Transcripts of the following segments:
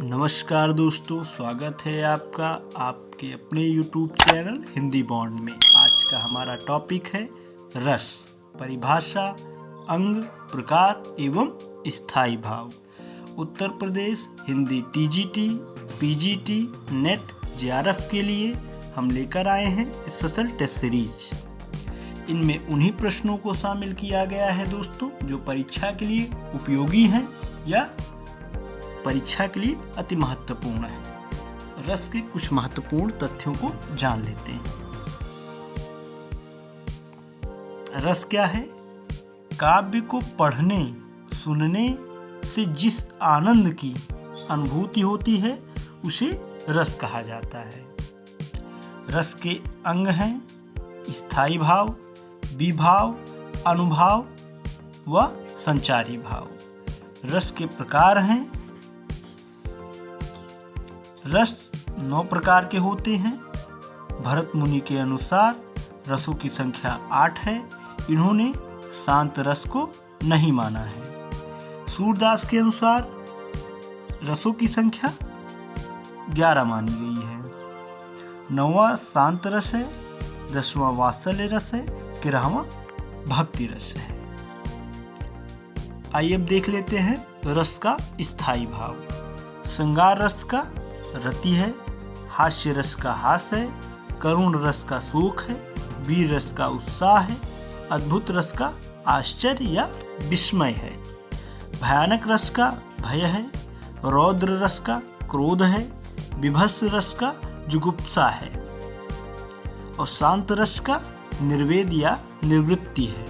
नमस्कार दोस्तों, स्वागत है आपका आपके अपने YouTube चैनल हिंदी बॉन्ड में। आज का हमारा टॉपिक है रस, परिभाषा, अंग, प्रकार एवं स्थायी भाव। Uttar Pradesh Hindi TGT, PGT, NET, JRF के लिए हम लेकर आए हैं स्पेशल टेस्ट सीरीज। इनमें उन्हीं प्रश्नों को शामिल किया गया है दोस्तों जो परीक्षा के लिए उपयोगी हैं या परीक्षा के लिए अति महत्वपूर्ण है। रस के कुछ महत्वपूर्ण तथ्यों को जान लेते हैं। रस क्या है? काव्य को पढ़ने सुनने से जिस आनंद की अनुभूति होती है उसे रस कहा जाता है। रस के अंग हैं स्थायी भाव, विभाव, अनुभाव व संचारी भाव। रस के प्रकार हैं। रस 9 प्रकार के होते हैं। भरत मुनि के अनुसार रसों की संख्या 8 है। इन्होंने शांत रस को नहीं माना है। सूरदास के अनुसार रसों की संख्या 11 मानी गई है। 9वां शांत रस है, 10वां वात्सल्य रस है, 11वां भक्ति रस है। आइए अब देख लेते हैं रस का स्थायी भाव। श्रृंगार रस का रति है, हास्य रस का हास है, करुण रस का शोक है, वीर रस का उत्साह है, अद्भुत रस का आश्चर्य या विस्मय है, भयानक रस का भय है, रौद्र रस का क्रोध है, विभत्स रस का जुगुप्सा है और शांत रस का निर्वेद या निवृत्ति है।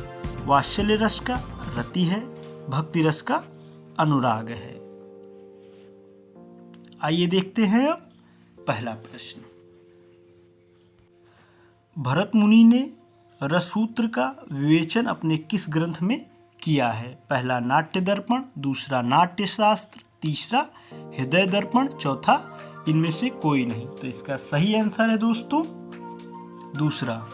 वात्सल्य रस का रति है, भक्ति रस का अनुराग है। आइए देखते हैं अब पहला प्रश्न। भरत मुनि ने रससूत्र का विवेचन अपने किस ग्रंथ में किया है? पहला नाट्य दर्पण, दूसरा नाट्य शास्त्र, तीसरा हृदय दर्पण, चौथा इनमें से कोई नहीं। तो इसका सही आंसर है दोस्तों दूसरा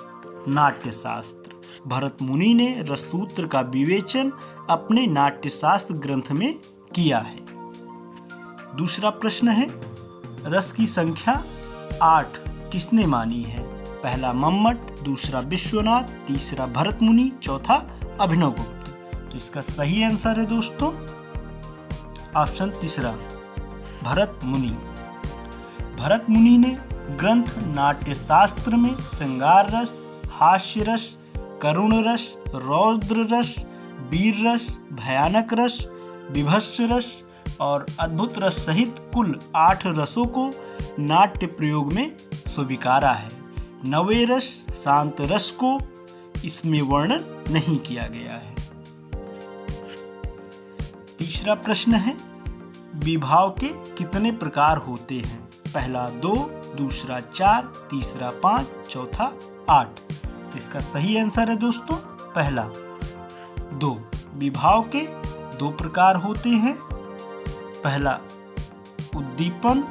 नाट्य शास्त्र। भरत मुनि ने रससूत्र का विवेचन अपने नाट्य शास्त्र ग्रंथ में किया है। दूसरा प्रश्न है रस की संख्या 8 किसने मानी है? पहला मम्मट, दूसरा विश्वनाथ, तीसरा भरत मुनि, चौथा अभिनवगुप्त। तो इसका सही आंसर है दोस्तों ऑप्शन तीसरा भरत मुनि। भरत मुनि ने ग्रंथ नाट्य शास्त्र में श्रृंगार रस, हास्य रस, करुण रस, रौद्र रस, वीर रस, भयानक रस, विभत्स रस और अद्भुत रस सहित कुल 8 रसों को नाट्य प्रयोग में स्वीकारा है। 9वें रस शांत रस को इसमें वर्णन नहीं किया गया है। तीसरा प्रश्न है विभाव के कितने प्रकार होते हैं? पहला 2, दूसरा 4, तीसरा 5, चौथा 8। तो इसका सही आंसर है दोस्तों पहला 2। विभाव के 2 प्रकार होते हैं। पहला उद्दीपन,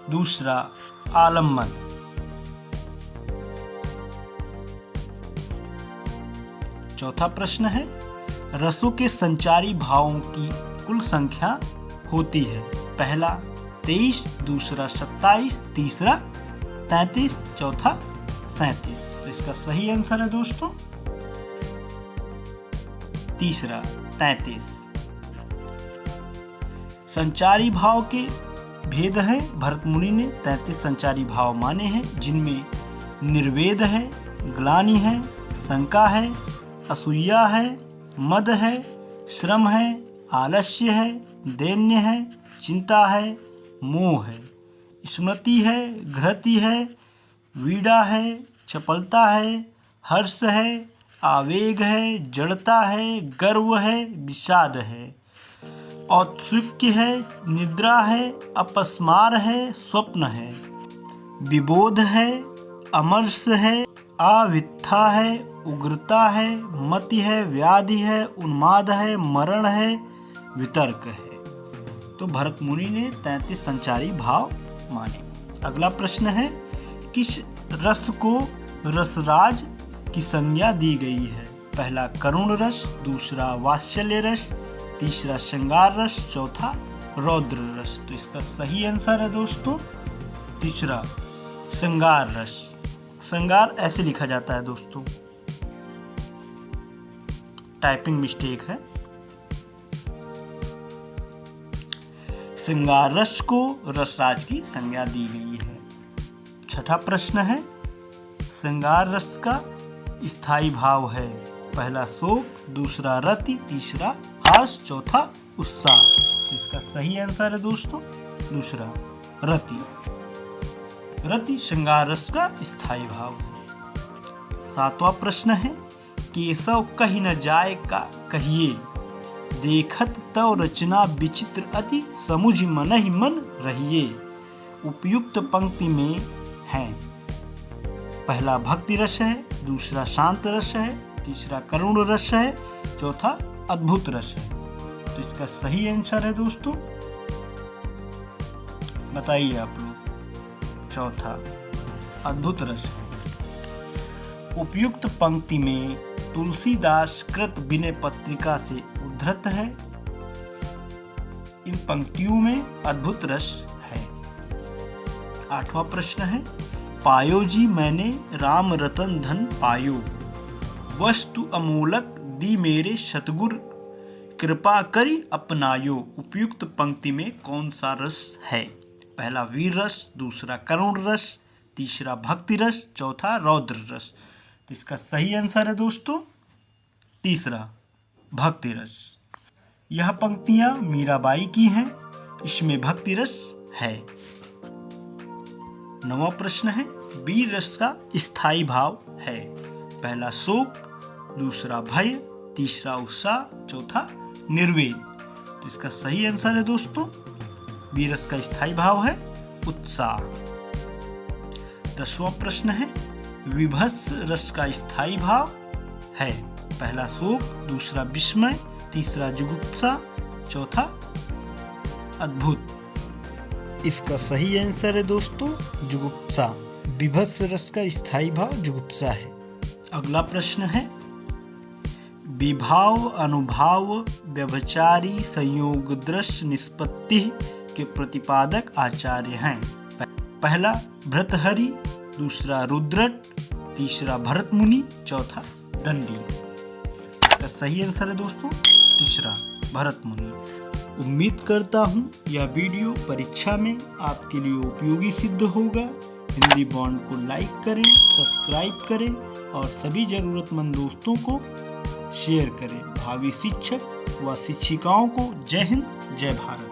दूसरा आलम्बन। चौथा प्रश्न है रसों के संचारी भावों की कुल संख्या होती है। पहला 23, दूसरा 27, तीसरा 33, चौथा 37। तो इसका सही आंसर है दोस्तों तीसरा 33। संचारी भाव के भेद हैं। भरत मुनि ने 33 संचारी भाव माने हैं जिनमें निर्वेद है, ग्लानि है, शंका है, असूया है, मद है, श्रम है, आलस्य है, दैन्य है, चिंता है, मोह है, स्मृति है, घृति है, वीड़ा है, चपलता है, हर्ष है, आवेग है, जड़ता है, गर्व है, विषाद है, औत्सुक्य है, निद्रा है, अपस्मार है, स्वप्न है, विबोध है, अमर्ष है, आवित्था है, उग्रता है, मति है, व्याधि है, उन्माद है, मरण है, वितर्क है। तो भरत मुनि ने 33 संचारी भाव माने। अगला प्रश्न है किस रस को रसराज की संज्ञा दी गई है? पहला करुण रस, दूसरा वात्सल्य रस, तीसरा श्रृंगार रस, चौथा रौद्र रस। तो इसका सही आंसर है दोस्तों तीसरा श्रृंगार रस। श्रृंगार ऐसे लिखा जाता है दोस्तों, टाइपिंग मिस्टेक है। श्रृंगार रस को रसराज की संज्ञा दी गई है। छठा प्रश्न है, श्रृंगार रस का स्थायी भाव है पहला शोक, दूसरा रति, तीसरा हास, चौथा उत्साह। तो इसका सही आंसर है दोस्तों दूसरा रति। रति श्रृंगार रस का स्थायी भाव है। सातवां प्रश्न है, केशव कही न जाए का कहिए, देखत तव रचना विचित्र अति, समुझ मनहि मन रहिए। उपयुक्त पंक्ति में है पहला भक्ति रस है, दूसरा शांत रस है, तीसरा करुण रस है, चौथा अद्भुत रस है। तो इसका सही आंसर है दोस्तों बताइए आप लोग, चौथा अद्भुत रस है। उपयुक्त पंक्ति में तुलसीदास कृत विनय पत्रिका से उद्धृत है। इन पंक्तियों में अद्भुत रस है। आठवां प्रश्न है, पायो जी मैंने राम रतन धन पायो, वस्तु अमूलक दी मेरे सतगुर, कृपा करी अपनायो। उपयुक्त पंक्ति में कौन सा रस है? पहला वीर रस, दूसरा करुण रस, तीसरा भक्ति रस, चौथा रौद्र रस। तो इसका सही आंसर है दोस्तों तीसरा भक्ति रस। यह पंक्तियां मीराबाई की हैं, इसमें भक्ति रस है। नवा प्रश्न है, वीर रस का स्थायी भाव है पहला शोक, दूसरा भय, तीसरा उत्साह, चौथा निर्वेद। तो इसका सही आंसर है दोस्तों वीर रस का स्थायी भाव है उत्साह। 10वां प्रश्न है, विभत्स रस का स्थायी भाव है पहला शोक, दूसरा विस्मय, तीसरा जुगुप्सा, चौथा अद्भुत। इसका सही आंसर है दोस्तों जुगुप्सा। विभत्स रस का स्थायी भाव जुगुप्सा है। अगला प्रश्न है, विभाव अनुभाव व्यभिचारी संयोग दृश्य निष्पत्ति के प्रतिपादक आचार्य हैं। पहला भर्तहरि, दूसरा रुद्रट, तीसरा भरत मुनि, चौथा दंडी। इसका सही आंसर है दोस्तों तीसरा भरत मुनि। उम्मीद करता हूँ यह वीडियो परीक्षा में आपके लिए उपयोगी सिद्ध होगा। हिंदी बॉन्ड को लाइक करें, सब्सक्राइब करें और सभी जरूरतमंद दोस्तों को शेयर करें। भावी शिक्षक व शिक्षिकाओं को जय हिंद, जय भारत।